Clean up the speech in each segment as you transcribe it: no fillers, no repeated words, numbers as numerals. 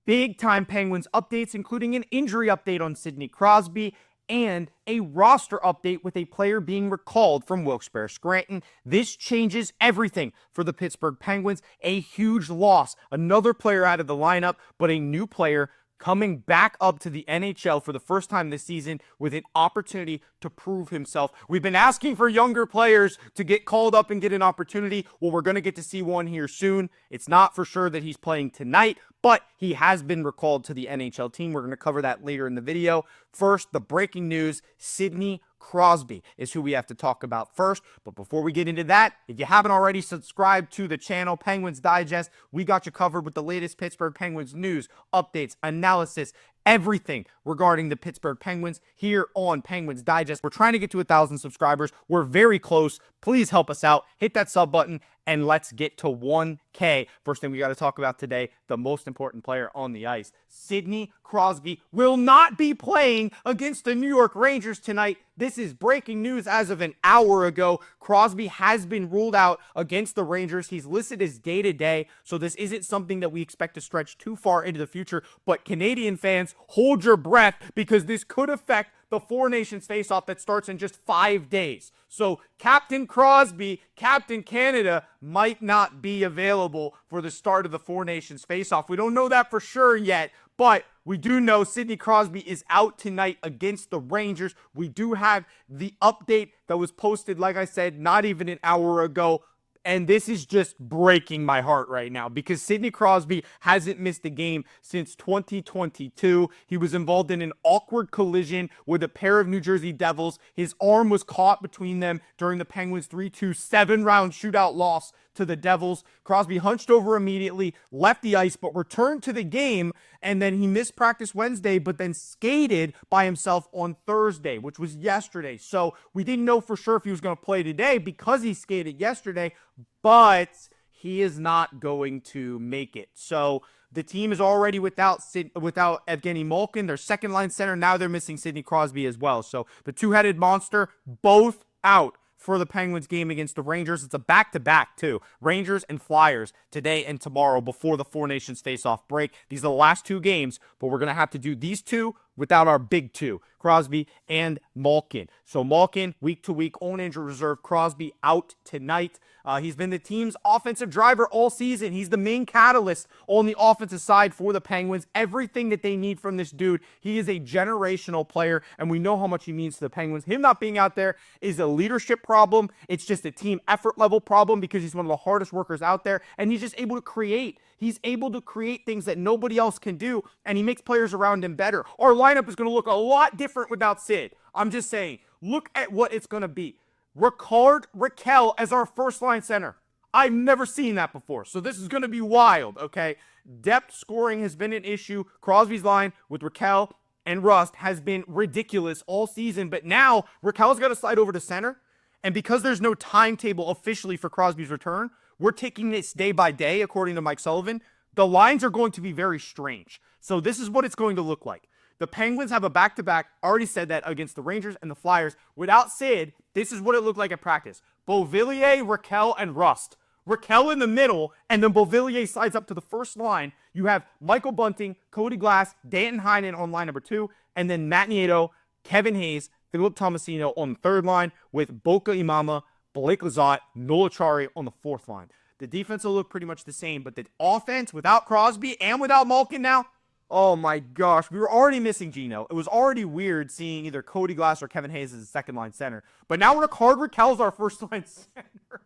big-time Penguins updates, including an injury update on Sidney Crosby and a roster update with a player being recalled from Wilkes Barre Scranton. This changes everything for the Pittsburgh Penguins. A huge loss. Another player out of the lineup, but a new player coming back up to the NHL for the first time this season with an opportunity to prove himself. We've been asking for younger players to get called up and get an opportunity. Well, we're going to get to see one here soon. It's not for sure that he's playing tonight, but he has been recalled to the NHL team. We're going to cover that later in the video. First, the breaking news: Sidney Crosby is who we have to talk about first. But before we get into that, if you haven't already subscribed to the channel, Penguins Digest, we got you covered with the latest Pittsburgh Penguins news, updates, analysis, everything regarding the Pittsburgh Penguins here on Penguins Digest. We're trying to get to 1,000 subscribers. We're very close. Please help us out. Hit that sub button and let's get to 1K. First thing we got to talk about today, the most important player on the ice. Sidney Crosby will not be playing against the New York Rangers tonight. This is breaking news as of an hour ago. Crosby has been ruled out against the Rangers. He's listed as day-to-day, so this isn't something that we expect to stretch too far into the future. But Canadian fans, hold your breath, because this could affect the Four Nations face-off that starts in just 5 days. So Captain Crosby, Captain Canada, might not be available for the start of the Four Nations face-off. We don't know that for sure yet, but we do know Sidney Crosby is out tonight against the Rangers. We do have the update that was posted, like I said, not even an hour ago. And this is just breaking my heart right now because Sidney Crosby hasn't missed a game since 2022. He was involved in an awkward collision with a pair of New Jersey Devils. His arm was caught between them during the Penguins' 3-2 7-round shootout loss to the Devils. Crosby hunched over immediately, left the ice, but returned to the game, and then he missed practice Wednesday, but then skated by himself on Thursday, which was yesterday. So we didn't know for sure if he was going to play today because he skated yesterday, but he is not going to make it. So the team is already without Evgeni Malkin, their second-line center. Now they're missing Sidney Crosby as well. So the two-headed monster, both out for the Penguins game against the Rangers. It's a back-to-back, too. Rangers and Flyers today and tomorrow before the Four Nations face-off break. These are the last two games, but we're going to have to do these two without our big two, Crosby and Malkin. So Malkin, week to week, on injured reserve. Crosby out tonight. He's been the team's offensive driver all season. He's the main catalyst on the offensive side for the Penguins. Everything that they need from this dude. He is a generational player, and we know how much he means to the Penguins. Him not being out there is a leadership problem. It's just a team effort level problem because he's one of the hardest workers out there, and he's just able to create. He's able to create things that nobody else can do, and he makes players around him better. Our lineup is going to look a lot different without Sid. I'm just saying, look at what it's going to be. Rakell as our first-line center. I've never seen that before, so this is going to be wild, okay? Depth scoring has been an issue. Crosby's line with Rakell and Rust has been ridiculous all season, but now Rakell's got to slide over to center, and because there's no timetable officially for Crosby's return, we're taking this day by day, according to Mike Sullivan. The lines are going to be very strange. So this is what it's going to look like. The Penguins have a back-to-back, already said that, against the Rangers and the Flyers. Without Sid, this is what it looked like at practice. Beauvillier, Rakell, and Rust. Rakell in the middle, and then Beauvillier slides up to the first line. You have Michael Bunting, Cody Glass, Danton Heinen on line number 2, and then Matt Nieto, Kevin Hayes, Philip Tomasino on the third line, with Boca Imama, Blake Lizotte, Noel Acciari on the fourth line. The defense will look pretty much the same, but the offense without Crosby and without Malkin now, oh my gosh, we were already missing Gino. It was already weird seeing either Cody Glass or Kevin Hayes as a second-line center. But now Rickard Rakell's our first-line center.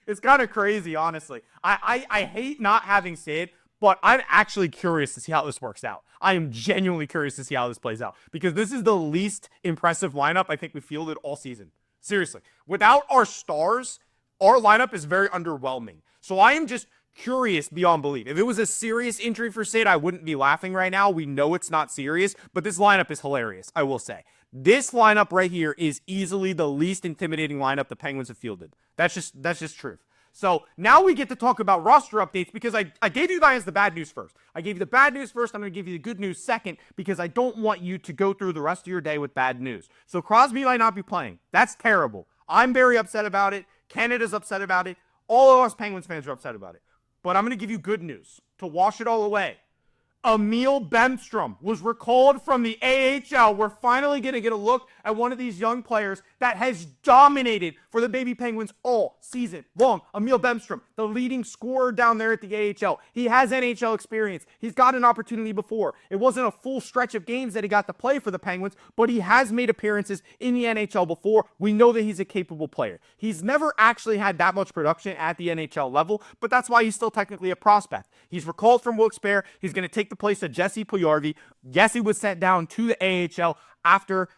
It's kind of crazy, honestly. I hate not having Sid, but I'm actually curious to see how this works out. I am genuinely curious to see how this plays out, because this is the least impressive lineup I think we fielded all season. Seriously. Without our stars, our lineup is very underwhelming. So I am just curious beyond belief. If it was a serious injury for Sid, I wouldn't be laughing right now. We know it's not serious, but this lineup is hilarious, I will say. This lineup right here is easily the least intimidating lineup the Penguins have fielded. That's just truth. So now we get to talk about roster updates, because I gave you guys the bad news first. I gave you the bad news first. I'm going to give you the good news second, because I don't want you to go through the rest of your day with bad news. So Crosby might not be playing. That's terrible. I'm very upset about it. Canada's upset about it. All of us Penguins fans are upset about it. But I'm going to give you good news to wash it all away. Emil Bemstrom was recalled from the AHL. We're finally going to get a look at one of these young players that has dominated for the baby Penguins all season long. Emil Bemstrom, the leading scorer down there at the AHL. He has NHL experience. He's got an opportunity before. It wasn't a full stretch of games that he got to play for the Penguins, but he has made appearances in the NHL before. We know that he's a capable player. He's never actually had that much production at the NHL level, but that's why he's still technically a prospect. He's recalled from Wilkes Barre. He's going to take the place of Jesse Puljujarvi. Yes, he was sent down to the AHL after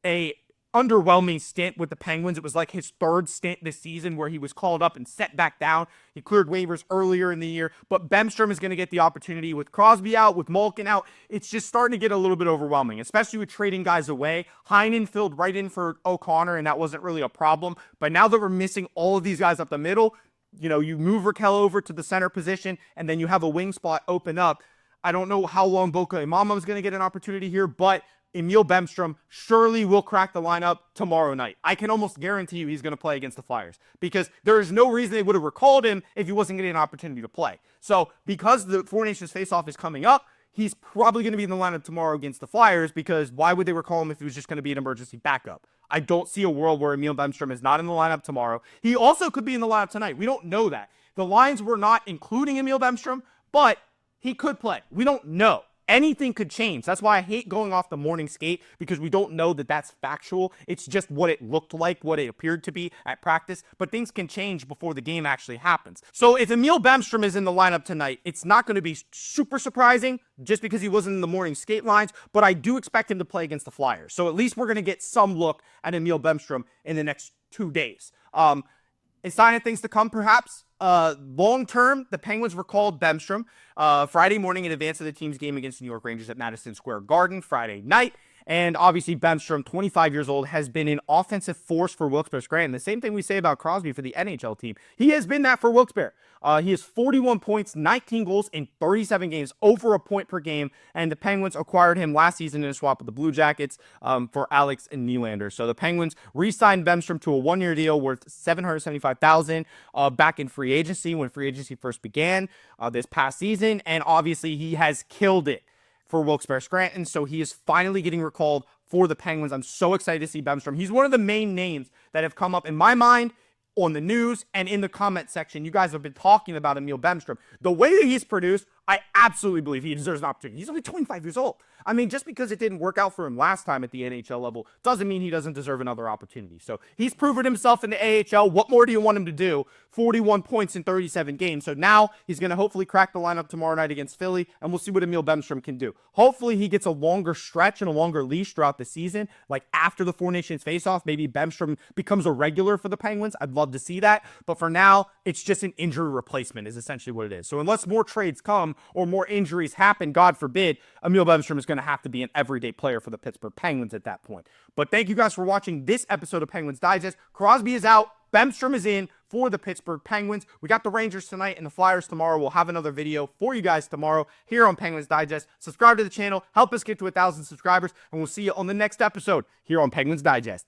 a underwhelming stint with the Penguins. It was like his third stint this season where he was called up and set back down. He cleared waivers earlier in the year, but Bemstrom is going to get the opportunity with Crosby out, with Malkin out. It's just starting to get a little bit overwhelming, especially with trading guys away. Heinen filled right in for O'Connor, and that wasn't really a problem. But now that we're missing all of these guys up the middle, you move Raquel over to the center position, and then you have a wing spot open up. I don't know how long Boca Imama is going to get an opportunity here, but Emil Bemstrom surely will crack the lineup tomorrow night. I can almost guarantee you he's going to play against the Flyers because there is no reason they would have recalled him if he wasn't getting an opportunity to play. So because the Four Nations faceoff is coming up, he's probably going to be in the lineup tomorrow against the Flyers because why would they recall him if he was just going to be an emergency backup? I don't see a world where Emil Bemstrom is not in the lineup tomorrow. He also could be in the lineup tonight. We don't know that. The lines were not including Emil Bemstrom, but he could play. We don't know. Anything could change. That's why I hate going off the morning skate because we don't know that that's factual. It's just what it looked like, what it appeared to be at practice, but things can change before the game actually happens. So if Emil Bemstrom is in the lineup tonight, it's not going to be super surprising just because he wasn't in the morning skate lines, but I do expect him to play against the Flyers. So at least we're going to get some look at Emil Bemstrom in the next 2 days. A sign of things to come, perhaps. Long term, the Penguins recalled Bemstrom Friday morning in advance of the team's game against the New York Rangers at Madison Square Garden Friday night. And obviously, Bemstrom, 25 years old, has been an offensive force for Wilkes Barre Scranton. The same thing we say about Crosby for the NHL team. He has been that for Wilkes Barre. He has 41 points, 19 goals in 37 games, over a point per game. And the Penguins acquired him last season in a swap with the Blue Jackets for Alex and Nylander. So the Penguins re-signed Bemstrom to a one-year deal worth $775,000 back in free agency when free agency first began this past season. And obviously, he has killed it for Wilkes Barre Scranton, so he is finally getting recalled for the Penguins. I'm so excited to see Bemstrom. He's one of the main names that have come up in my mind on the news and in the comment section. You guys have been talking about Emil Bemstrom. The way that he's produced, I absolutely believe he deserves an opportunity. He's only 25 years old. I mean, just because it didn't work out for him last time at the NHL level doesn't mean he doesn't deserve another opportunity. So he's proven himself in the AHL. What more do you want him to do? 41 points in 37 games. So now he's going to hopefully crack the lineup tomorrow night against Philly, and we'll see what Emil Bemstrom can do. Hopefully he gets a longer stretch and a longer leash throughout the season. Like after the Four Nations faceoff, maybe Bemstrom becomes a regular for the Penguins. I'd love to see that. But for now, it's just an injury replacement is essentially what it is. So unless more trades come or more injuries happen, God forbid, Emil Bemstrom is going to have to be an everyday player for the Pittsburgh Penguins at that point. But thank you guys for watching this episode of Penguins Digest. Crosby is out. Bemstrom is in for the Pittsburgh Penguins. We got the Rangers tonight and the Flyers tomorrow. We'll have another video for you guys tomorrow here on Penguins Digest. Subscribe to the channel. Help us get to 1,000 subscribers. And we'll see you on the next episode here on Penguins Digest.